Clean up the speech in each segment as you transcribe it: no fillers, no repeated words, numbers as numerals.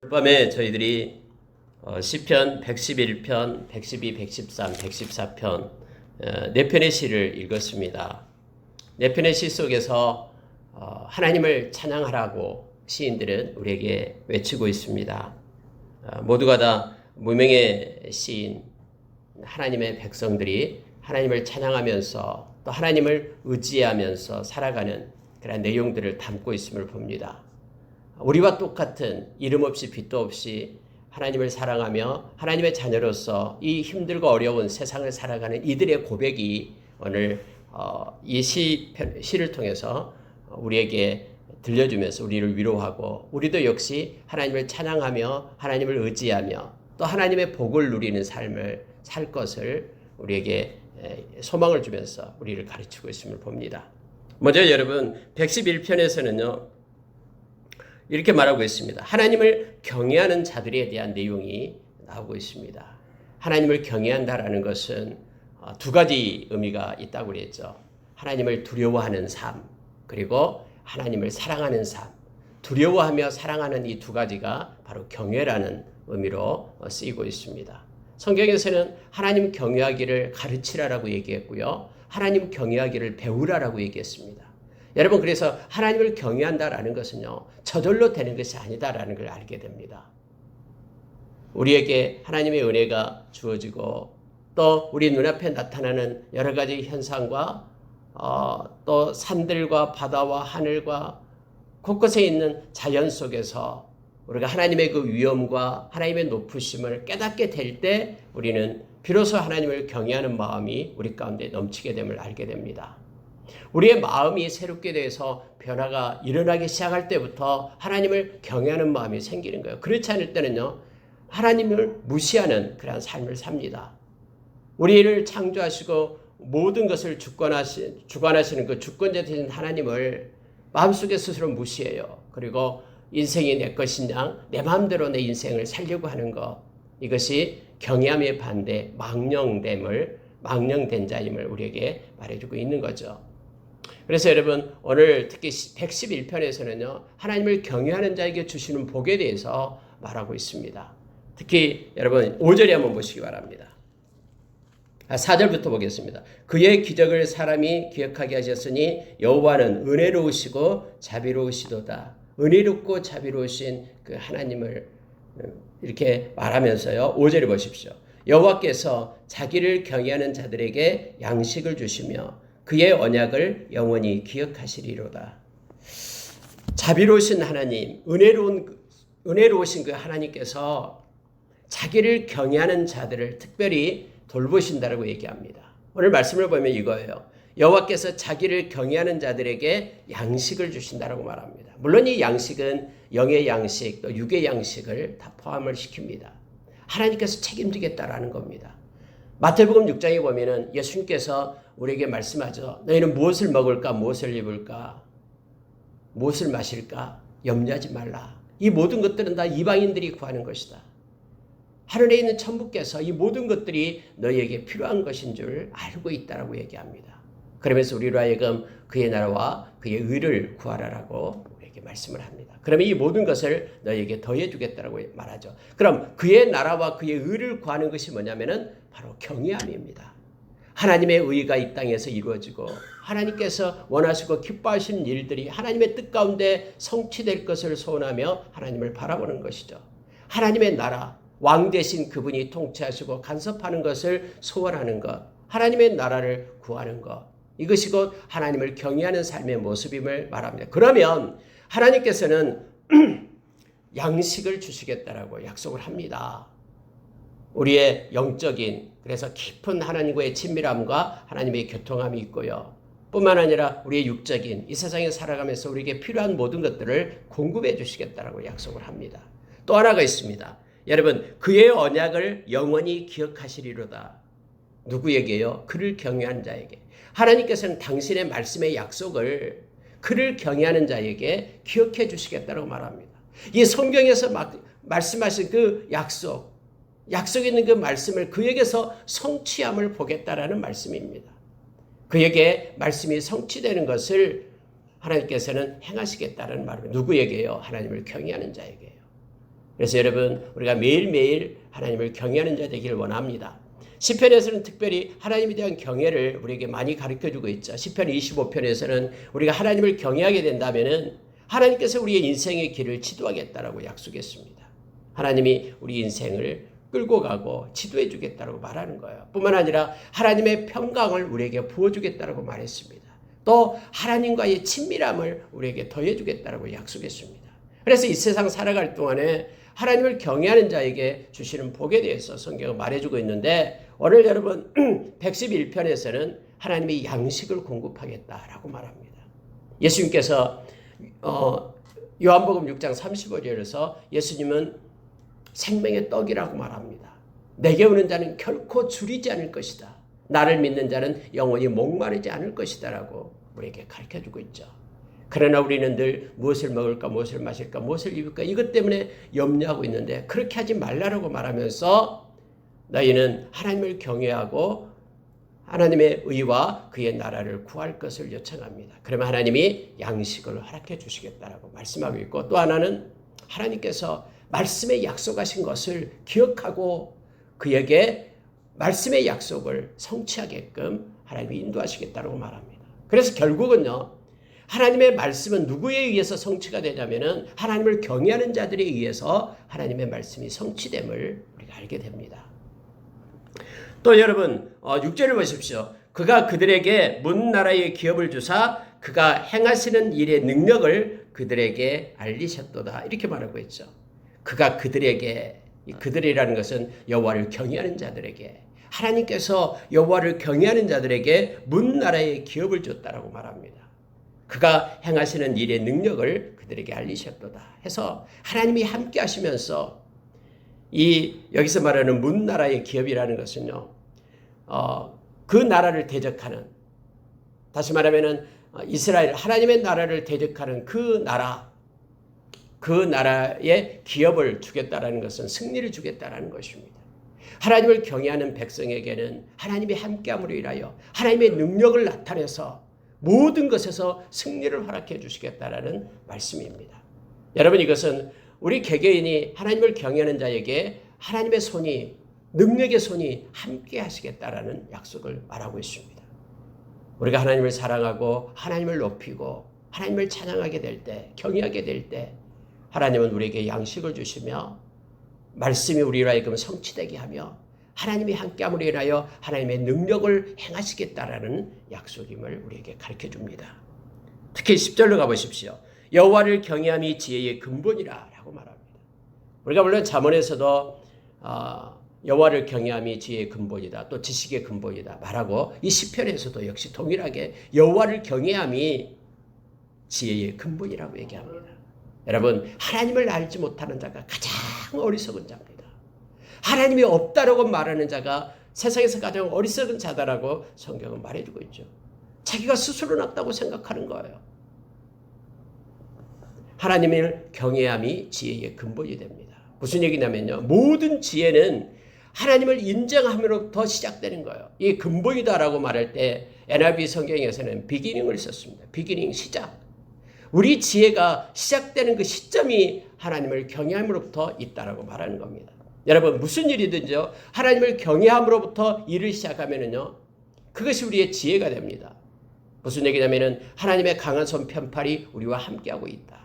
밤에 저희들이 시편 111편, 112, 113, 114편 네 편의 시를 읽었습니다. 네 편의 시 속에서 하나님을 찬양하라고 시인들은 우리에게 외치고 있습니다. 모두가 다 무명의 시인, 하나님의 백성들이 하나님을 찬양하면서 또 하나님을 의지하면서 살아가는 그런 내용들을 담고 있음을 봅니다. 우리와 똑같은 이름 없이 빛도 없이 하나님을 사랑하며 하나님의 자녀로서 이 힘들고 어려운 세상을 살아가는 이들의 고백이 오늘 이 시를 통해서 우리에게 들려주면서 우리를 위로하고 우리도 역시 하나님을 찬양하며 하나님을 의지하며 또 하나님의 복을 누리는 삶을 살 것을 우리에게 소망을 주면서 우리를 가르치고 있음을 봅니다. 먼저 여러분 111편에서는요. 이렇게 말하고 있습니다. 하나님을 경외하는 자들에 대한 내용이 나오고 있습니다. 하나님을 경외한다라는 것은 두 가지 의미가 있다고 그랬죠. 하나님을 두려워하는 삶, 그리고 하나님을 사랑하는 삶. 두려워하며 사랑하는 이 두 가지가 바로 경외라는 의미로 쓰이고 있습니다. 성경에서는 하나님 경외하기를 가르치라라고 얘기했고요. 하나님 경외하기를 배우라라고 얘기했습니다. 여러분, 그래서 하나님을 경외한다라는 것은요, 저절로 되는 것이 아니다라는 걸 알게 됩니다. 우리에게 하나님의 은혜가 주어지고 또 우리 눈앞에 나타나는 여러 가지 현상과 또 산들과 바다와 하늘과 곳곳에 있는 자연 속에서 우리가 하나님의 그 위엄과 하나님의 높으심을 깨닫게 될 때 우리는 비로소 하나님을 경외하는 마음이 우리 가운데 넘치게 됨을 알게 됩니다. 우리의 마음이 새롭게 돼서 변화가 일어나기 시작할 때부터 하나님을 경외하는 마음이 생기는 거예요. 그렇지 않을 때는요, 하나님을 무시하는 그런 삶을 삽니다. 우리를 창조하시고 모든 것을 주관하시는 그 주권자 되신 하나님을 마음속에 스스로 무시해요. 그리고 인생이 내 것인 양 내 마음대로 내 인생을 살려고 하는 것, 이것이 경외함의 반대 망령된 자임을 우리에게 말해주고 있는 거죠. 그래서 여러분, 오늘 특히 111편에서는요, 하나님을 경외하는 자에게 주시는 복에 대해서 말하고 있습니다. 특히 여러분 5절에 한번 보시기 바랍니다. 4절부터 보겠습니다. 그의 기적을 사람이 기억하게 하셨으니 여호와는 은혜로우시고 자비로우시도다. 은혜롭고 자비로우신 그 하나님을 이렇게 말하면서요, 5절에 보십시오. 여호와께서 자기를 경외하는 자들에게 양식을 주시며 그의 언약을 영원히 기억하시리로다. 자비로우신 하나님, 은혜로우신 그 하나님께서 자기를 경외하는 자들을 특별히 돌보신다라고 얘기합니다. 오늘 말씀을 보면 이거예요. 여호와께서 자기를 경외하는 자들에게 양식을 주신다라고 말합니다. 물론 이 양식은 영의 양식, 또 육의 양식을 다 포함을 시킵니다. 하나님께서 책임지겠다라는 겁니다. 마태복음 6장에 보면은 예수님께서 우리에게 말씀하죠. 너희는 무엇을 먹을까, 무엇을 입을까, 무엇을 마실까 염려하지 말라. 이 모든 것들은 다 이방인들이 구하는 것이다. 하늘에 있는 천부께서 이 모든 것들이 너희에게 필요한 것인 줄 알고 있다라고 얘기합니다. 그러면서 우리로 하여금 그의 나라와 그의 의를 구하라라고 우리에게 말씀을 합니다. 그러면 이 모든 것을 너희에게 더해 주겠다라고 말하죠. 그럼 그의 나라와 그의 의를 구하는 것이 뭐냐면은 바로 경외함입니다. 하나님의 의가 이 땅에서 이루어지고 하나님께서 원하시고 기뻐하시는 일들이 하나님의 뜻 가운데 성취될 것을 소원하며 하나님을 바라보는 것이죠. 하나님의 나라, 왕 대신 그분이 통치하시고 간섭하는 것을 소원하는 것, 하나님의 나라를 구하는 것, 이것이 곧 하나님을 경외하는 삶의 모습임을 말합니다. 그러면 하나님께서는 양식을 주시겠다라고 약속을 합니다. 우리의 영적인, 그래서 깊은 하나님과의 친밀함과 하나님의 교통함이 있고요. 뿐만 아니라 우리의 육적인, 이 세상에 살아가면서 우리에게 필요한 모든 것들을 공급해 주시겠다라고 약속을 합니다. 또 하나가 있습니다. 여러분, 그의 언약을 영원히 기억하시리로다. 누구에게요? 그를 경외하는 자에게. 하나님께서는 당신의 말씀의 약속을 그를 경외하는 자에게 기억해 주시겠다고 말합니다. 이 성경에서 말씀하신 그 약속 있는 그 말씀을 그에게서 성취함을 보겠다라는 말씀입니다. 그에게 말씀이 성취되는 것을 하나님께서는 행하시겠다는 말입니다. 누구에게요? 하나님을 경외하는 자에게요. 그래서 여러분 우리가 매일매일 하나님을 경외하는 자 되기를 원합니다. 시편에서는 특별히 하나님에 대한 경외를 우리에게 많이 가르쳐주고 있죠. 시편 25편에서는 우리가 하나님을 경외하게 된다면 하나님께서 우리의 인생의 길을 지도하겠다라고 약속했습니다. 하나님이 우리 인생을 끌고 가고 지도해 주겠다라고 말하는 거예요. 뿐만 아니라 하나님의 평강을 우리에게 부어주겠다라고 말했습니다. 또 하나님과의 친밀함을 우리에게 더해 주겠다라고 약속했습니다. 그래서 이 세상 살아갈 동안에 하나님을 경외하는 자에게 주시는 복에 대해서 성경은 말해주고 있는데 오늘 여러분 111편에서는 하나님이 양식을 공급하겠다라고 말합니다. 예수님께서 요한복음 6장 35절에서 예수님은 생명의 떡이라고 말합니다. 내게 오는 자는 결코 줄이지 않을 것이다. 나를 믿는 자는 영원히 목마르지 않을 것이다 라고 우리에게 가르쳐주고 있죠. 그러나 우리는 늘 무엇을 먹을까, 무엇을 마실까, 무엇을 입을까 이것 때문에 염려하고 있는데 그렇게 하지 말라고 말하면서 너희는 하나님을 경외하고 하나님의 의와 그의 나라를 구할 것을 요청합니다. 그러면 하나님이 양식을 허락해 주시겠다라고 말씀하고 있고 또 하나는 하나님께서 말씀에 약속하신 것을 기억하고 그에게 말씀의 약속을 성취하게끔 하나님이 인도하시겠다고 말합니다. 그래서 결국은요. 하나님의 말씀은 누구에 의해서 성취가 되냐면은 하나님을 경외하는 자들에 의해서 하나님의 말씀이 성취됨을 우리가 알게 됩니다. 또 여러분 6절을 보십시오. 그가 그들에게 문 나라의 기업을 주사 그가 행하시는 일의 능력을 그들에게 알리셨도다 이렇게 말하고 있죠. 그가 그들에게 그들이라는 것은 여호와를 경외하는 자들에게 하나님께서 여호와를 경외하는 자들에게 문 나라의 기업을 줬다라고 말합니다. 그가 행하시는 일의 능력을 그들에게 알리셨도다 해서 하나님이 함께 하시면서 여기서 말하는 문 나라의 기업이라는 것은요. 그 나라를 대적하는 다시 말하면은 이스라엘 하나님의 나라를 대적하는 그 나라의 기업을 주겠다라는 것은 승리를 주겠다라는 것입니다. 하나님을 경외하는 백성에게는 하나님이 함께함으로 인하여 하나님의 능력을 나타내서 모든 것에서 승리를 허락해 주시겠다라는 말씀입니다. 여러분 이것은 우리 개개인이 하나님을 경외하는 자에게 하나님의 손이 능력의 손이 함께 하시겠다라는 약속을 말하고 있습니다. 우리가 하나님을 사랑하고 하나님을 높이고 하나님을 찬양하게 될 때 경외하게 될 때 하나님은 우리에게 양식을 주시며 말씀이 우리로 하여금 성취되게 하며 하나님이 함께함으로 인하여 하나님의 능력을 행하시겠다라는 약속임을 우리에게 가르쳐줍니다. 특히 10절로 가보십시오. 여호와를 경외함이 지혜의 근본이라 라고 말합니다. 우리가 물론 잠언에서도 여호와를 경외함이 지혜의 근본이다. 또 지식의 근본이다 말하고 이 시편에서도 역시 동일하게 여호와를 경외함이 지혜의 근본이라고 얘기합니다. 여러분 하나님을 알지 못하는 자가 가장 어리석은 자입니다. 하나님이 없다라고 말하는 자가 세상에서 가장 어리석은 자다라고 성경은 말해주고 있죠. 자기가 스스로는 없다고 생각하는 거예요. 하나님을 경외함이 지혜의 근본이 됩니다. 무슨 얘기냐면요. 모든 지혜는 하나님을 인정함으로부터 시작되는 거예요. 이 근본이다라고 말할 때 NIV 성경에서는 비기닝을 썼습니다. 비기닝 시작. 우리 지혜가 시작되는 그 시점이 하나님을 경외함으로부터 있다라고 말하는 겁니다. 여러분 무슨 일이든지요. 하나님을 경외함으로부터 일을 시작하면은요. 그것이 우리의 지혜가 됩니다. 무슨 얘기냐면은 하나님의 강한 손 편팔이 우리와 함께하고 있다.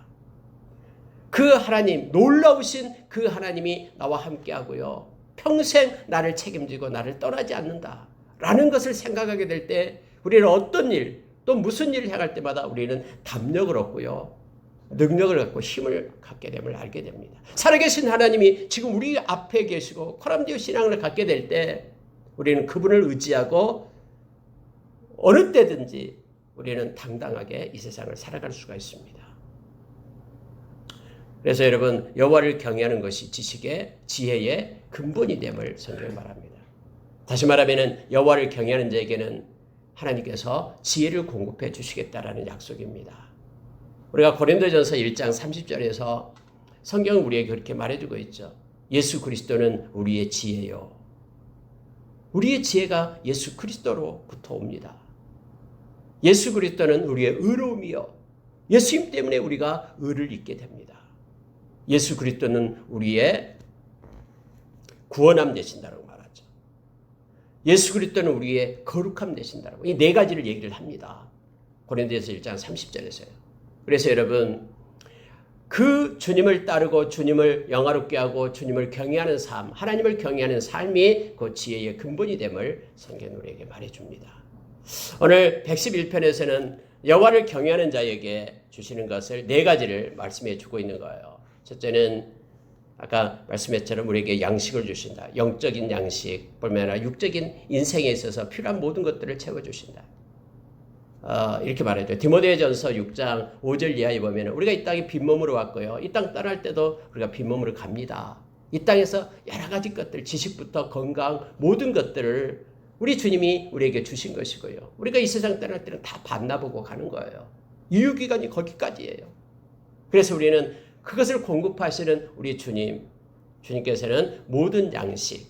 그 하나님 놀라우신 그 하나님이 나와 함께하고요. 평생 나를 책임지고 나를 떠나지 않는다. 라는 것을 생각하게 될 때 우리는 어떤 일 또 무슨 일을 행할 때마다 우리는 담력을 얻고요. 능력을 갖고 힘을 갖게 됨을 알게 됩니다. 살아계신 하나님이 지금 우리 앞에 계시고 코람디오 신앙을 갖게 될 때 우리는 그분을 의지하고 어느 때든지 우리는 당당하게 이 세상을 살아갈 수가 있습니다. 그래서 여러분 여호와를 경외하는 것이 지식의 지혜의 근본이 됨을 성경이 말합니다. 다시 말하면 여호와를 경외하는 자에게는 하나님께서 지혜를 공급해 주시겠다라는 약속입니다. 우리가 고린도전서 1장 30절에서 성경은 우리에게 그렇게 말해주고 있죠. 예수 그리스도는 우리의 지혜요. 우리의 지혜가 예수 그리스도로부터 옵니다. 예수 그리스도는 우리의 의로움이요. 예수님 때문에 우리가 의를 입게 됩니다. 예수 그리스도는 우리의 구원함 되신다고 말하죠. 예수 그리스도는 우리의 거룩함 되신다고. 이 네 가지를 얘기를 합니다. 고린도전서 1장 30절에서요. 그래서 여러분, 그 주님을 따르고 주님을 영화롭게 하고 주님을 경외하는 삶, 하나님을 경외하는 삶이 그 지혜의 근본이 됨을 성경은 우리에게 말해줍니다. 오늘 111편에서는 여호와를 경외하는 자에게 주시는 것을 네 가지를 말씀해 주고 있는 거예요. 첫째는 아까 말씀했처럼 우리에게 양식을 주신다. 영적인 양식, 뿐만 아니라 육적인 인생에 있어서 필요한 모든 것들을 채워주신다. 이렇게 말해줘요. 디모데전서 6장 5절 이하에 보면 우리가 이 땅에 빈몸으로 왔고요. 이 땅 떠날 때도 우리가 빈몸으로 갑니다. 이 땅에서 여러 가지 것들, 지식부터 건강, 모든 것들을 우리 주님이 우리에게 주신 것이고요. 우리가 이 세상 떠날 때는 다 만나보고 가는 거예요. 유효기간이 거기까지예요. 그래서 우리는 그것을 공급하시는 우리 주님께서는 모든 양식을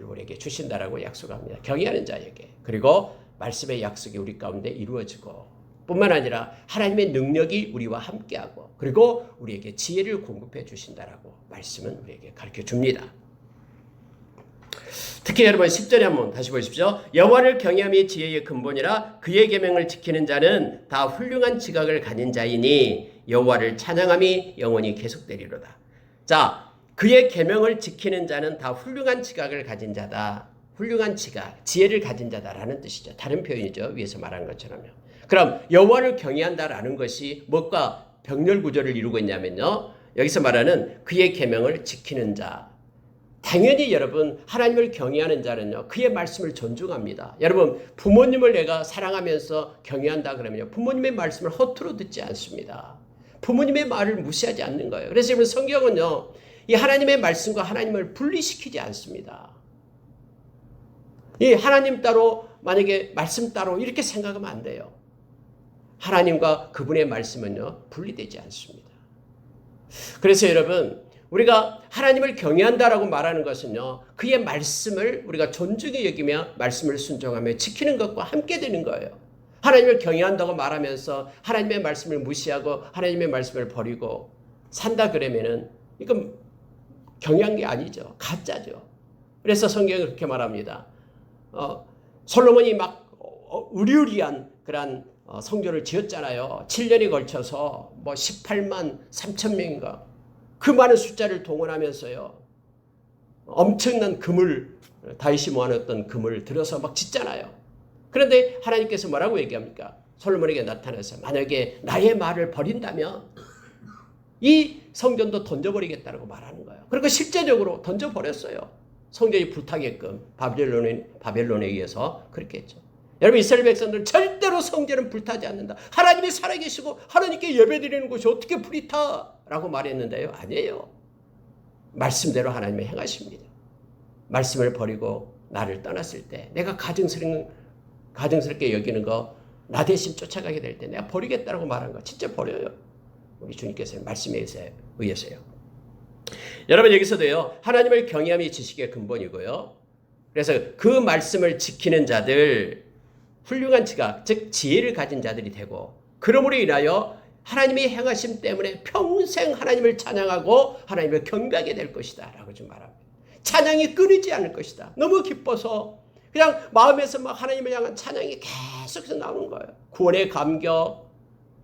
우리에게 주신다라고 약속합니다. 경외하는 자에게. 그리고 말씀의 약속이 우리 가운데 이루어지고 뿐만 아니라 하나님의 능력이 우리와 함께하고 그리고 우리에게 지혜를 공급해 주신다라고 말씀은 우리에게 가르쳐 줍니다. 특히 여러분 10절에 한번 다시 보십시오. 여호와를 경외함이 지혜의 근본이라 그의 계명을 지키는 자는 다 훌륭한 지각을 가진 자이니 여호와를 찬양함이 영원히 계속되리로다. 자, 그의 계명을 지키는 자는 다 훌륭한 지각을 가진 자다. 훌륭한 지각, 지혜를 가진 자다라는 뜻이죠. 다른 표현이죠. 위에서 말한 것처럼요. 그럼 여호와를 경외한다라는 것이 무엇과 병렬 구조를 이루고 있냐면요. 여기서 말하는 그의 계명을 지키는 자. 당연히 여러분 하나님을 경외하는 자는요. 그의 말씀을 존중합니다. 여러분 부모님을 내가 사랑하면서 경외한다 그러면요. 부모님의 말씀을 허투루 듣지 않습니다. 부모님의 말을 무시하지 않는 거예요. 그래서 여러분 성경은요. 이 하나님의 말씀과 하나님을 분리시키지 않습니다. 이 하나님 따로 만약에 말씀 따로 이렇게 생각하면 안 돼요. 하나님과 그분의 말씀은요. 분리되지 않습니다. 그래서 여러분 우리가 하나님을 경외한다라고 말하는 것은요. 그의 말씀을 우리가 존중히 여기며 말씀을 순종하며 지키는 것과 함께 되는 거예요. 하나님을 경외한다고 말하면서 하나님의 말씀을 무시하고 하나님의 말씀을 버리고 산다 그러면은 이건 경외한 게 아니죠. 가짜죠. 그래서 성경은 그렇게 말합니다. 솔로몬이 막 의리의리한 그런 성전을 지었잖아요. 7년에 걸쳐서 뭐 18만 3천 명인가 그 많은 숫자를 동원하면서요. 엄청난 금을 다윗이 모아놨던 금을 들어서 막 짓잖아요. 그런데 하나님께서 뭐라고 얘기합니까? 솔로몬에게 나타나서 만약에 나의 말을 버린다면 이 성전도 던져버리겠다고 말하는 거예요. 그리고 실제적으로 던져버렸어요. 성전이 불타게끔 바벨론에 의해서 그렇게 했죠. 여러분 이스라엘 백성들은 절대로 성전은 불타지 않는다. 하나님이 살아계시고 하나님께 예배드리는 곳이 어떻게 불이 타? 라고 말했는데요. 아니에요. 말씀대로 하나님이 행하십니다. 말씀을 버리고 나를 떠났을 때 내가 가증스럽게 여기는 거 나 대신 쫓아가게 될 때 내가 버리겠다고 말한 거 진짜 버려요. 우리 주님께서는 말씀에 의해서요. 여러분 여기서도요. 하나님을 경외함이 지식의 근본이고요. 그래서 그 말씀을 지키는 자들 훌륭한 지각, 즉 지혜를 가진 자들이 되고 그러므로 인하여 하나님의 행하심 때문에 평생 하나님을 찬양하고 하나님을 경배하게 될 것이다 라고 좀 말합니다. 찬양이 끊이지 않을 것이다. 너무 기뻐서 그냥 마음에서 막 하나님을 향한 찬양이 계속해서 나오는 거예요. 구원의 감격,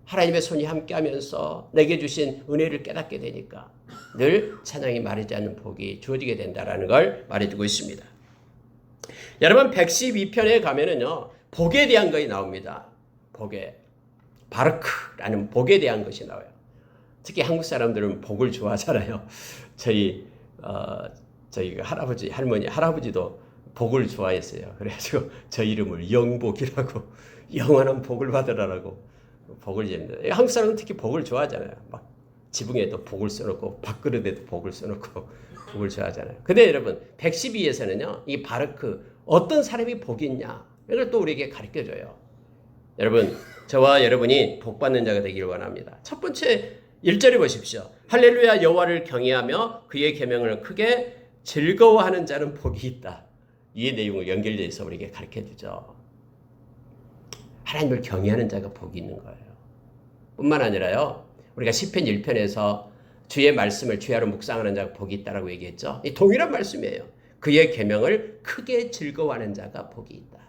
하나님의 손이 함께하면서 내게 주신 은혜를 깨닫게 되니까 늘 찬양이 마르지 않는 복이 주어지게 된다라는 걸 말해주고 있습니다. 여러분 112편에 가면은요 복에 대한 것이 나옵니다. 복에 바르크라는 복에 대한 것이 나와요. 특히 한국 사람들은 복을 좋아하잖아요. 저희 할아버지, 할머니, 할아버지도 복을 좋아했어요. 그래가지고 저 이름을 영복이라고 영원한 복을 받으라고 복을 지습니다. 한국 사람은 특히 복을 좋아하잖아요. 막 지붕에도 복을 써놓고 밥그릇에도 복을 써놓고 복을 좋아하잖아요. 근데 여러분 112에서는요 이 바르크 어떤 사람이 복이 있냐 이걸 또 우리에게 가르쳐줘요. 여러분 저와 여러분이 복받는 자가 되기를 원합니다. 첫 번째 1절에 보십시오. 할렐루야 여호와를 경외하며 그의 계명을 크게 즐거워하는 자는 복이 있다. 이 내용을 연결돼서 우리에게 가르쳐주죠. 하나님을 경외하는 자가 복이 있는 거예요. 뿐만 아니라요. 우리가 시편 1편에서 주의 말씀을 주야로 묵상하는 자가 복이 있다라고 얘기했죠. 이 동일한 말씀이에요. 그의 계명을 크게 즐거워하는 자가 복이 있다.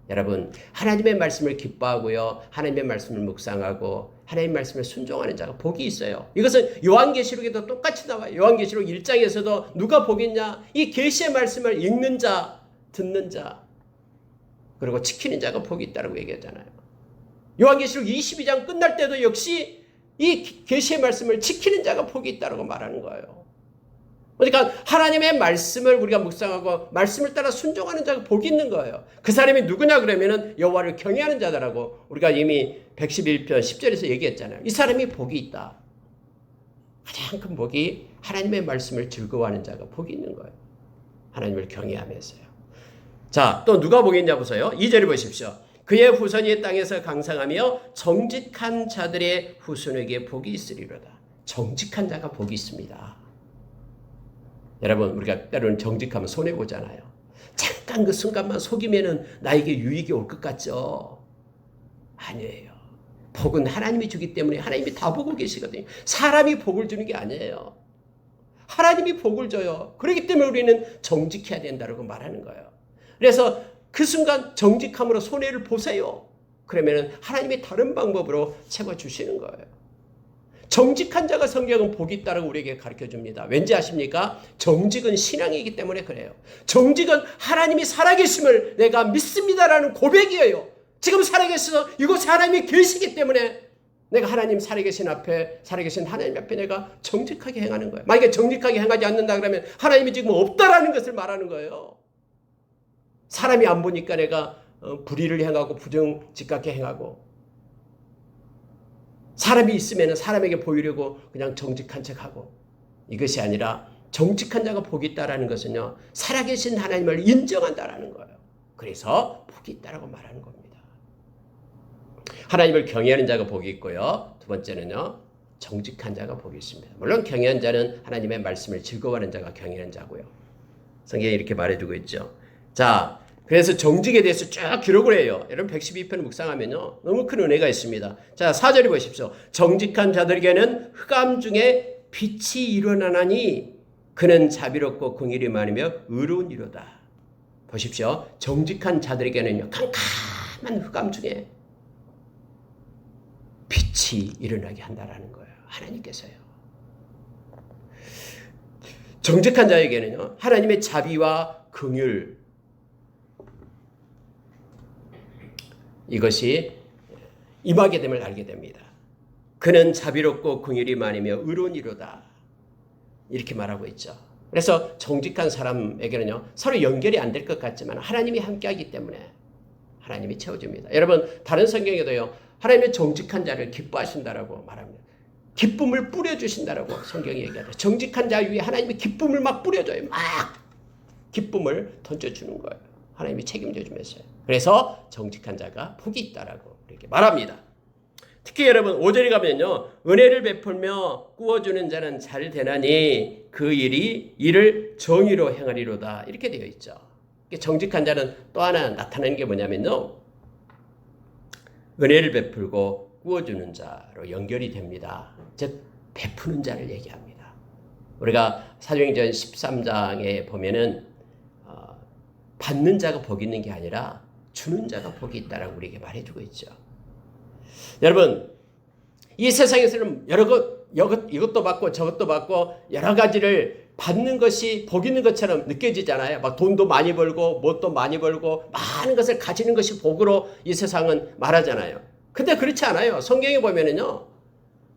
여러분, 하나님의 말씀을 기뻐하고요, 하나님의 말씀을 묵상하고 하나님의 말씀을 순종하는 자가 복이 있어요. 이것은 요한계시록에도 똑같이 나와요. 요한계시록 1장에서도 누가 복이 있냐? 이 계시의 말씀을 읽는 자, 듣는 자, 그리고 지키는 자가 복이 있다고 얘기하잖아요. 요한계시록 22장 끝날 때도 역시 이 계시의 말씀을 지키는 자가 복이 있다고 말하는 거예요. 그러니까 하나님의 말씀을 우리가 묵상하고 말씀을 따라 순종하는 자가 복이 있는 거예요. 그 사람이 누구냐 그러면은 여호와를 경외하는 자다라고 우리가 이미 111편 10절에서 얘기했잖아요. 이 사람이 복이 있다. 가장 큰 복이 하나님의 말씀을 즐거워하는 자가 복이 있는 거예요. 하나님을 경외하면서요. 자, 또 누가 복이 있냐 보세요. 2절을 보십시오. 그의 후손이 땅에서 강성하며 정직한 자들의 후손에게 복이 있으리로다. 정직한 자가 복이 있습니다. 여러분, 우리가 때로는 정직하면 손해보잖아요. 잠깐 그 순간만 속이면은 나에게 유익이 올 것 같죠? 아니에요. 복은 하나님이 주기 때문에 하나님이 다 보고 계시거든요. 사람이 복을 주는 게 아니에요. 하나님이 복을 줘요. 그렇기 때문에 우리는 정직해야 된다고 말하는 거예요. 그래서 그 순간 정직함으로 손해를 보세요. 그러면은 하나님이 다른 방법으로 채워주시는 거예요. 정직한 자가 성경은 복이 있다고 우리에게 가르쳐줍니다. 왠지 아십니까? 정직은 신앙이기 때문에 그래요. 정직은 하나님이 살아계심을 내가 믿습니다라는 고백이에요. 지금 살아계셔서 이곳에 하나님이 계시기 때문에 내가 하나님 살아계신 하나님 앞에 내가 정직하게 행하는 거예요. 만약에 정직하게 행하지 않는다 그러면 하나님이 지금 없다라는 것을 말하는 거예요. 사람이 안 보니까 내가 불의를 행하고 부정직하게 행하고, 사람이 있으면 사람에게 보이려고 그냥 정직한 척하고, 이것이 아니라 정직한 자가 복이 있다라는 것은요, 살아계신 하나님을 인정한다라는 거예요. 그래서 복이 있다라고 말하는 겁니다. 하나님을 경외하는 자가 복이 있고요. 두 번째는요, 정직한 자가 복이 있습니다. 물론 경외하는 자는 하나님의 말씀을 즐거워하는 자가 경외하는 자고요. 성경에 이렇게 말해주고 있죠. 자, 그래서 정직에 대해서 쭉 기록을 해요. 여러분 112편을 묵상하면요, 너무 큰 은혜가 있습니다. 자, 4절에 보십시오. 정직한 자들에게는 흑암 중에 빛이 일어나나니 그는 자비롭고 긍휼이 많으며 의로운 이로다. 보십시오. 정직한 자들에게는요, 캄캄한 흑암 중에 빛이 일어나게 한다라는 거예요. 하나님께서요. 정직한 자에게는요, 하나님의 자비와 긍휼, 이것이 임하게 됨을 알게 됩니다. 그는 자비롭고 긍휼이 많으며 의로운 이로다. 이렇게 말하고 있죠. 그래서 정직한 사람에게는요, 서로 연결이 안 될 것 같지만 하나님이 함께하기 때문에 하나님이 채워줍니다. 여러분, 다른 성경에도요, 하나님의 정직한 자를 기뻐하신다라고 말합니다. 기쁨을 뿌려주신다라고 성경이 얘기하죠. 정직한 자 위에 하나님이 기쁨을 막 뿌려줘요. 막 기쁨을 던져주는 거예요. 하나님이 책임져 주면서요. 그래서 정직한 자가 복이 있다라고 이렇게 말합니다. 특히 여러분 5절에 가면요, 은혜를 베풀며 꾸어주는 자는 잘 되나니 그 일을 정의로 행하리로다. 이렇게 되어 있죠. 정직한 자는 또 하나 나타나는 게 뭐냐면요, 은혜를 베풀고 꾸어주는 자로 연결이 됩니다. 즉 베푸는 자를 얘기합니다. 우리가 사도행전 13장에 보면은 받는 자가 복이 있는 게 아니라 주는 자가 복이 있다라고 우리에게 말해주고 있죠. 여러분, 이 세상에서는 이것도 받고 저것도 받고 여러 가지를 받는 것이 복 있는 것처럼 느껴지잖아요. 막 돈도 많이 벌고 뭣도 많이 벌고 많은 것을 가지는 것이 복으로 이 세상은 말하잖아요. 근데 그렇지 않아요. 성경에 보면은요,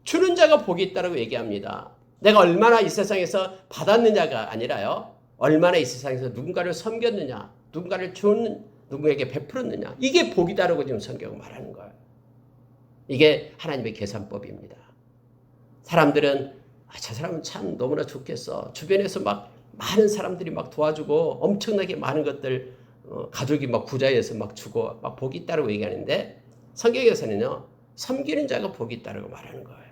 주는 자가 복이 있다라고 얘기합니다. 내가 얼마나 이 세상에서 받았느냐가 아니라요, 얼마나 이 세상에서 누군가를 섬겼느냐, 누군가를 누구에게 베풀었느냐, 이게 복이다라고 지금 성경은 말하는 거예요. 이게 하나님의 계산법입니다. 사람들은 저 사람은 참 너무나 좋겠어. 주변에서 막 많은 사람들이 막 도와주고 엄청나게 많은 것들, 가족이 막 부자여서 막 주고 막 복이 있다라고 얘기하는데, 성경에서는요, 섬기는 자가 복이 있다라고 말하는 거예요.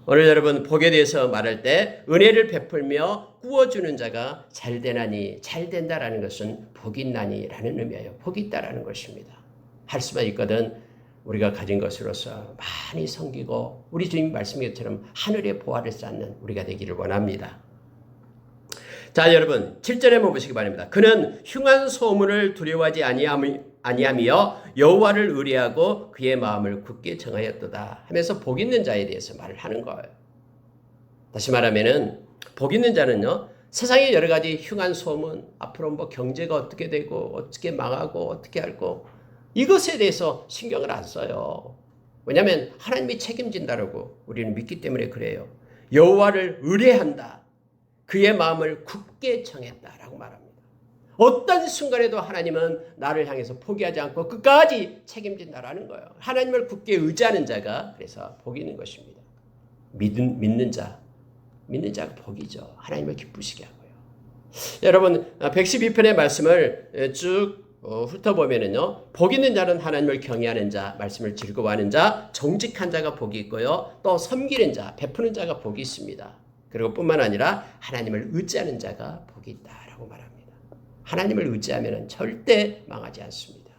오늘 여러분 복에 대해서 말할 때 은혜를 베풀며 꾸어주는 자가 잘 되나니, 잘 된다라는 것은 복이 있나니라는 의미예요. 복이 있다라는 것입니다. 할 수만 있거든 우리가 가진 것으로서 많이 섬기고 우리 주님 말씀처럼 하늘의 보화를 쌓는 우리가 되기를 원합니다. 자, 여러분 7절에 한번 보시기 바랍니다. 그는 흉한 소문을 두려워하지 아니하며 여호와를 의뢰하고 그의 마음을 굳게 정하였도다 하면서 복 있는 자에 대해서 말을 하는 거예요. 다시 말하면은 복 있는 자는요, 세상에 여러 가지 흉한 소문, 앞으로 뭐 경제가 어떻게 되고 어떻게 망하고 어떻게 할고 이것에 대해서 신경을 안 써요. 왜냐하면 하나님이 책임진다라고 우리는 믿기 때문에 그래요. 여호와를 의뢰한다. 그의 마음을 굳게 정했다라고 말합니다. 어떤 순간에도 하나님은 나를 향해서 포기하지 않고 끝까지 책임진다라는 거예요. 하나님을 굳게 의지하는 자가 그래서 복이 있는 것입니다. 믿는 자가 복이죠. 하나님을 기쁘시게 하고요. 여러분 112편의 말씀을 쭉 훑어보면은요, 복 있는 자는 하나님을 경외하는 자, 말씀을 즐거워하는 자, 정직한 자가 복이 있고요, 또 섬기는 자, 베푸는 자가 복이 있습니다. 그리고 뿐만 아니라 하나님을 의지하는 자가 복이 있다라고 말합니다. 하나님을 의지하면 절대 망하지 않습니다.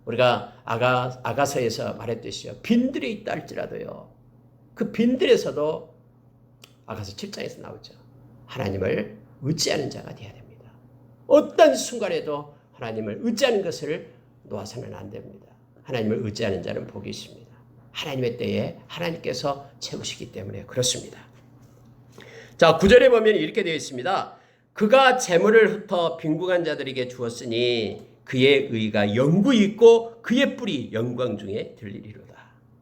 우리가 아가서에서 말했듯이요, 빈들에 있다 할지라도요, 그 빈들에서도 아가서 7장에서 나오죠. 하나님을 의지하는 자가 되어야 됩니다. 어떤 순간에도 하나님을 의지하는 것을 놓아서는 안 됩니다. 하나님을 의지하는 자는 복이 있습니다. 하나님의 때에 하나님께서 채우시기 때문에 그렇습니다. 자, 9절에 보면 이렇게 되어 있습니다. 그가 재물을 흩어 빈궁한 자들에게 주었으니 그의 의가 영구히 있고 그의 뿔이 영광 중에 들리리로다.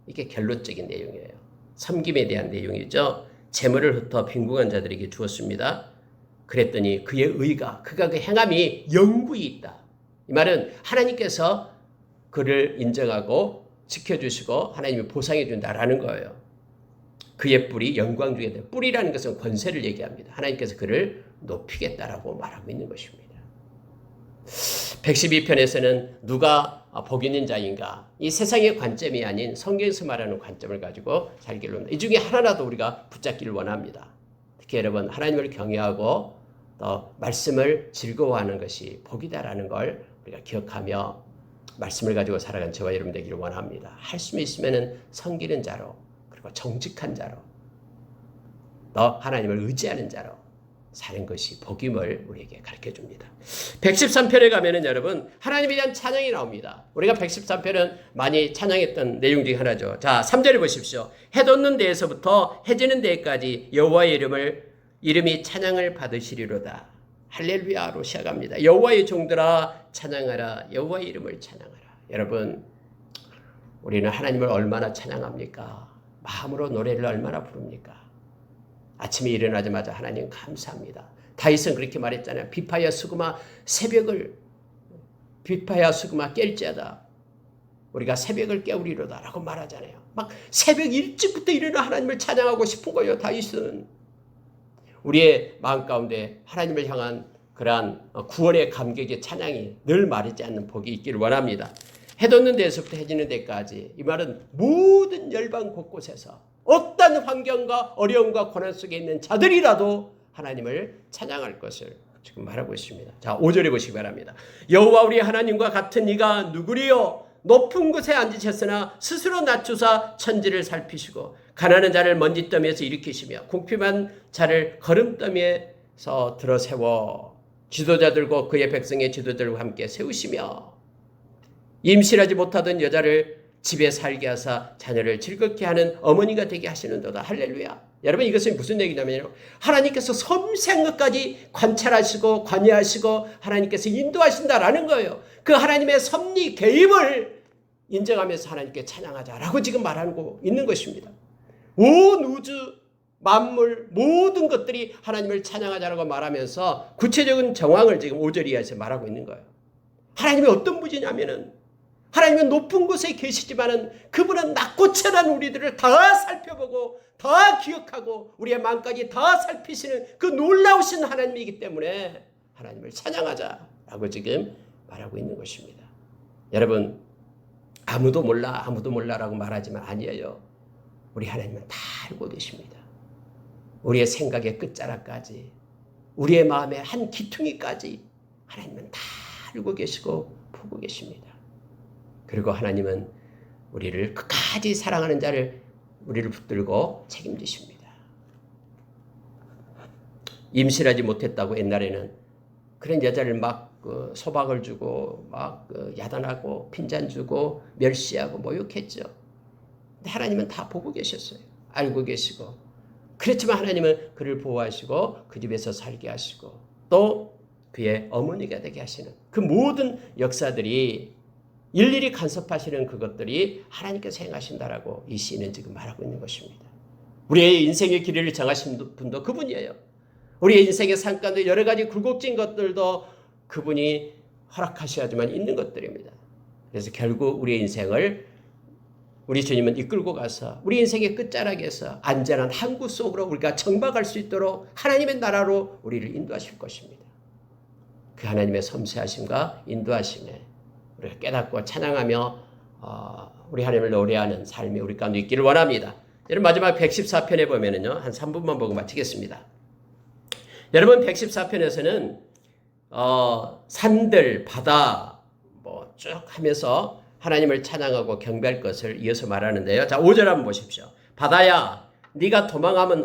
이게 결론적인 내용이에요. 섬김에 대한 내용이죠. 재물을 흩어 빈궁한 자들에게 주었습니다. 그랬더니 그의 의가, 그가 그 행함이 영구히 있다. 이 말은 하나님께서 그를 인정하고 지켜주시고 하나님이 보상해 준다라는 거예요. 그의 뿔이 영광 중에 있다. 뿔이라는 것은 권세를 얘기합니다. 하나님께서 그를 높이겠다라고 말하고 있는 것입니다. 112편에서는 누가 복 있는 자인가? 이 세상의 관점이 아닌 성경에서 말하는 관점을 가지고 살기를 원합니다. 이 중에 하나라도 우리가 붙잡기를 원합니다. 특히 여러분 하나님을 경외하고 또 말씀을 즐거워하는 것이 복이다라는 걸 우리가 기억하며 말씀을 가지고 살아간 저와 여러분 되기를 원합니다. 할 수 있으면 섬기는 자로, 그리고 정직한 자로, 또 하나님을 의지하는 자로 사는 것이 복임을 우리에게 가르쳐줍니다. 113편에 가면은 여러분 하나님에 대한 찬양이 나옵니다. 우리가 113편은 많이 찬양했던 내용 중에 하나죠. 자, 3절을 보십시오. 해 돋는 데에서부터 해 지는 데까지 여호와의 이름이 찬양을 받으시리로다. 할렐루야로 시작합니다. 여호와의 종들아 찬양하라. 여호와의 이름을 찬양하라. 여러분 우리는 하나님을 얼마나 찬양합니까? 마음으로 노래를 얼마나 부릅니까? 아침에 일어나자마자 하나님 감사합니다. 다윗은 그렇게 말했잖아요. 비파야 수그마 깰지어다. 우리가 새벽을 깨우리로다 라고 말하잖아요. 막 새벽 일찍부터 일어나 하나님을 찬양하고 싶은 거예요. 다윗은. 우리의 마음 가운데 하나님을 향한 그러한 구원의 감격의 찬양이 늘 마르지 않는 복이 있기를 원합니다. 해 돋는 데에서부터 해 지는 데까지, 이 말은 모든 열방 곳곳에서 어떤 환경과 어려움과 고난 속에 있는 자들이라도 하나님을 찬양할 것을 지금 말하고 있습니다. 자, 5절에 보시기 바랍니다. 여호와 우리 하나님과 같은 이가 누구리요? 높은 곳에 앉으셨으나 스스로 낮추사 천지를 살피시고 가난한 자를 먼지더미에서 일으키시며 궁핍한 자를 거름더미에서 들어세워 지도자들과 그의 백성의 지도자들과 함께 세우시며 임신하지 못하던 여자를 집에 살게 하사 자녀를 즐겁게 하는 어머니가 되게 하시는도다. 할렐루야. 여러분 이것은 무슨 얘기냐면요, 하나님께서 섬세한 것까지 관찰하시고 관여하시고 하나님께서 인도하신다라는 거예요. 그 하나님의 섭리 개입을 인정하면서 하나님께 찬양하자라고 지금 말하고 있는 것입니다. 온 우주 만물 모든 것들이 하나님을 찬양하자라고 말하면서 구체적인 정황을 지금 5절 이하에서 말하고 있는 거예요. 하나님이 어떤 분이냐면은 하나님은 높은 곳에 계시지만은 그분은 낮고 천한 우리들을 다 살펴보고 다 기억하고 우리의 마음까지 다 살피시는 그 놀라우신 하나님이기 때문에 하나님을 찬양하자라고 지금 말하고 있는 것입니다. 여러분 아무도 몰라라고 말하지만 아니에요. 우리 하나님은 다 알고 계십니다. 우리의 생각의 끝자락까지, 우리의 마음의 한 기퉁이까지 하나님은 다 알고 계시고 보고 계십니다. 그리고 하나님은 우리를 끝까지 사랑하는 자를 우리를 붙들고 책임지십니다. 임신하지 못했다고 옛날에는 그런 여자를 막 소박을 주고 막 야단하고 핀잔 주고 멸시하고 모욕했죠. 근데 하나님은 다 보고 계셨어요. 알고 계시고. 그렇지만 하나님은 그를 보호하시고 그 집에서 살게 하시고 또 그의 어머니가 되게 하시는 그 모든 역사들이 일일이 간섭하시는 그것들이 하나님께서 행하신다라고 이 시인은 지금 말하고 있는 것입니다. 우리의 인생의 길이를 정하신 분도 그분이에요. 우리의 인생의 산간도 여러 가지 굴곡진 것들도 그분이 허락하셔야지만 있는 것들입니다. 그래서 결국 우리의 인생을 우리 주님은 이끌고 가서 우리 인생의 끝자락에서 안전한 항구 속으로 우리가 정박할 수 있도록 하나님의 나라로 우리를 인도하실 것입니다. 그 하나님의 섬세하심과 인도하심에 우리가 깨닫고 찬양하며 우리 하나님을 노래하는 삶이 우리 가운데 있기를 원합니다. 여러분 마지막 114편에 보면은요. 한 3분만 보고 마치겠습니다. 여러분 114편에서는 산들, 바다 뭐 쭉 하면서 하나님을 찬양하고 경배할 것을 이어서 말하는데요. 자, 5절 한번 보십시오. 바다야, 네가 도망하면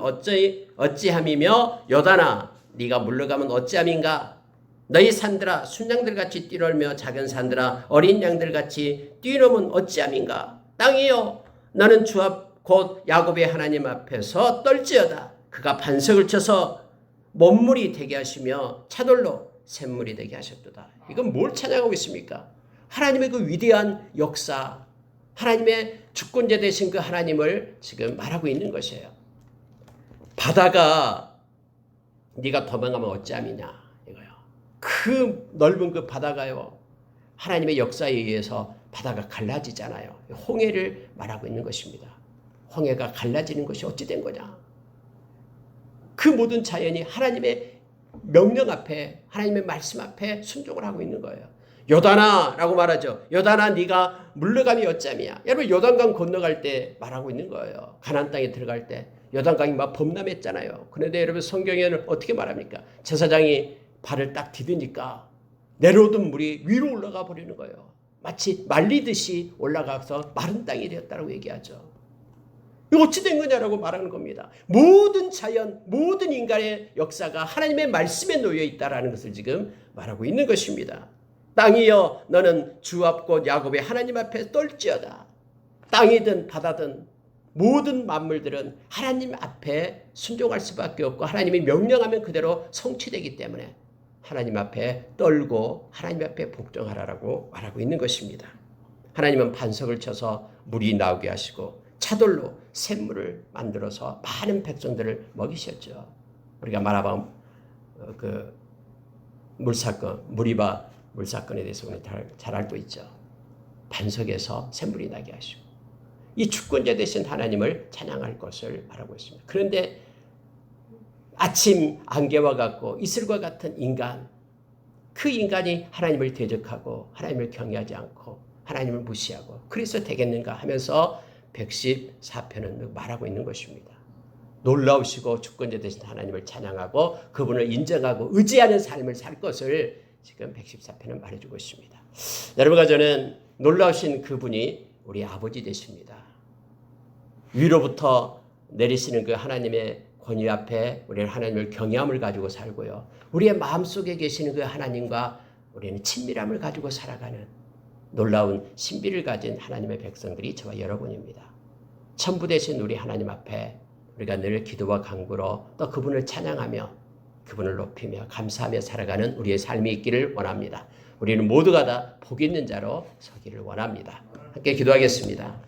어찌함이며 요단아, 네가 물러가면 어찌함인가? 너희 산들아, 순양들같이 뛰놀며 작은 산들아, 어린 양들같이 뛰노면 어찌함인가? 땅이여, 너는 주 앞 곧 야곱의 하나님 앞에서 떨지어다. 그가 반석을 쳐서 못물이 되게 하시며 차돌로 샘물이 되게 하셨도다. 이건 뭘 찬양하고 있습니까? 하나님의 그 위대한 역사, 하나님의 주권자 되신 그 하나님을 지금 말하고 있는 것이에요. 바다가 네가 도망가면 어찌함이냐 이거요. 그 넓은 그 바다가요. 하나님의 역사에 의해서 바다가 갈라지잖아요. 홍해를 말하고 있는 것입니다. 홍해가 갈라지는 것이 어찌 된 거냐. 그 모든 자연이 하나님의 명령 앞에 하나님의 말씀 앞에 순종을 하고 있는 거예요. 요단아 라고 말하죠. 요단아 네가 물러감이 어찌함이야. 여러분 요단강 건너갈 때 말하고 있는 거예요. 가나안 땅에 들어갈 때 요단강이 막 범람했잖아요. 그런데 여러분 성경에는 어떻게 말합니까? 제사장이 발을 딱 디디니까 내려오던 물이 위로 올라가 버리는 거예요. 마치 말리듯이 올라가서 마른 땅이 되었다고 얘기하죠. 이거 어찌 된 거냐라고 말하는 겁니다. 모든 자연, 모든 인간의 역사가 하나님의 말씀에 놓여 있다라는 것을 지금 말하고 있는 것입니다. 땅이여 너는 주 앞 곧 야곱의 하나님 앞에 떨지어다. 땅이든 바다든 모든 만물들은 하나님 앞에 순종할 수밖에 없고 하나님이 명령하면 그대로 성취되기 때문에 하나님 앞에 떨고 하나님 앞에 복종하라라고 말하고 있는 것입니다. 하나님은 반석을 쳐서 물이 나오게 하시고 차돌로 샘물을 만들어서 많은 백성들을 먹이셨죠. 우리가 말하면 그 물사건, 무리바 물사건에 대해서 우리 잘 알고 있죠. 반석에서 샘물이 나게 하시고 이 주권자 되신 하나님을 찬양할 것을 말하고 있습니다. 그런데 아침 안개와 같고 이슬과 같은 인간, 그 인간이 하나님을 대적하고 하나님을 경외하지 않고 하나님을 무시하고 그래서 되겠는가 하면서 114편은 말하고 있는 것입니다. 놀라우시고 주권자 되신 하나님을 찬양하고 그분을 인정하고 의지하는 삶을 살 것을 지금 114편은 말해주고 있습니다. 여러분과 저는 놀라우신 그분이 우리 아버지 되십니다. 위로부터 내리시는 그 하나님의 권위 앞에 우리는 하나님을 경외함을 가지고 살고요. 우리의 마음속에 계시는 그 하나님과 우리는 친밀함을 가지고 살아가는 놀라운 신비를 가진 하나님의 백성들이 저와 여러분입니다. 천부 되신 우리 하나님 앞에 우리가 늘 기도와 간구로 또 그분을 찬양하며 그분을 높이며 감사하며 살아가는 우리의 삶이 있기를 원합니다. 우리는 모두가 다 복 있는 자로 서기를 원합니다. 함께 기도하겠습니다.